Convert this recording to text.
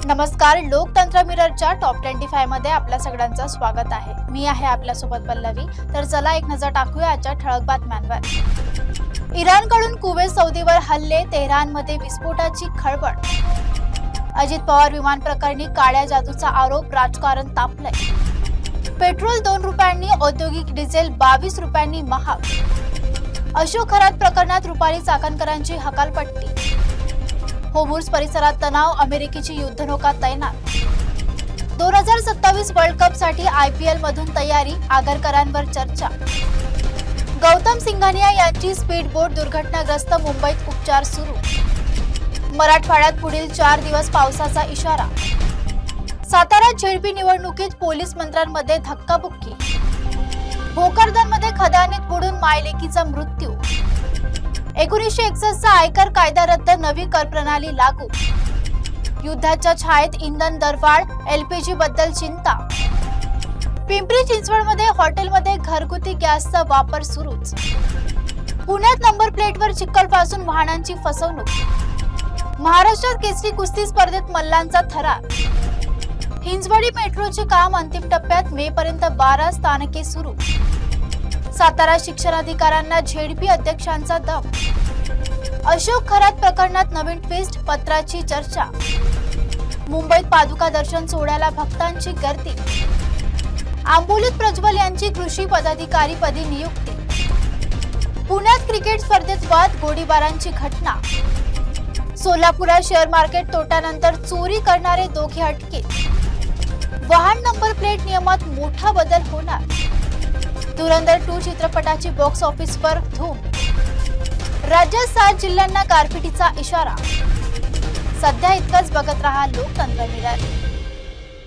नमस्कार, लोकतंत्र मिररच्या टॉप 25 मध्ये आपल्या सगळ्यांचं स्वागत आहे। मी आहे आपल्यासोबत पल्लवी। तर चला एक नजर टाकूया आजच्या ठळक बातम्यांवर। इराणकडून कुवेत सौदीवर हल्ले, तेहरानमध्ये विस्फोटाची खळबळ। अजित पवार विमान प्रकरणी काळ्या जादूचा आरोप, राजकारण तापलंय। पेट्रोल 2 रुपयांनी, औद्योगिक डिझेल 22 रुपयांनी महाग। अशोक खरात प्रकरणात रुपाली चाकणकरांची हकालपट्टी। होर्मुझ परिसरात तणाव, अमेरिकेची युद्धनौका तैनात। 2027 वर्ल्ड कप साठी IPL मधून तयारी, आगरकरांवर चर्चा। गौतम सिंघानिया यांची स्पीड बोट दुर्घटनाग्रस्त, मुंबईत उपचार सुरू। मराठवाड्यात पुढील 4 दिवस पावसाचा इशारा। सातारा झेडपी निवडणुकीत पोलीस मंत्र्यांमध्ये धक्काबुक्की। भोकरदनमध्ये खदानीत बुडून मायलेकीचा मृत्यू। 1961चा आयकर कायदा रद्द, नवी कर प्रणाली लागू। युद्धाच्या छायेत इंधन दरवाढ, LPG बद्दल चिंता। पिंपरी चिंचवडमध्ये हॉटेलमध्ये घरगुती गॅसचा वापर सुरूच। पुण्यात नंबर प्लेटवर चिखलपासून वाहनांची फसवणूक। महाराष्ट्रात केसरी कुस्ती स्पर्धेत मल्लांचा थरार। हिंजवडी मेट्रोचे काम अंतिम टप्प्यात, मे पर्यंत 12 स्थानके सुरू। सातारा शिक्षणाधिकाऱ्यांना झेडपी अध्यक्षांचा दम। अशोक खरात प्रकरणात नवीन ट्विस्ट, पत्राची चर्चा। मुंबईत पादुका दर्शन सोहळ्याला भक्तांची गर्दी। आंबोलीत प्रज्वल यांची कृषी पदाधिकारी पदी नियुक्ती। पुण्यात क्रिकेट स्पर्धेत वाद, गोळीबारांची घटना। सोलापुरात शेअर मार्केट तोट्यानंतर चोरी करणारे दोघे अटकेत। वाहन नंबर प्लेट नियमात मोठा बदल होणार। धुरंधर 2 चित्रपटाची बॉक्स ऑफिसवर धूम। राज्यात 7 जिल्ह्यांना गारपिटीचा इशारा। सध्या इतकंच, बघत रहा लोकतंत्र मिरर।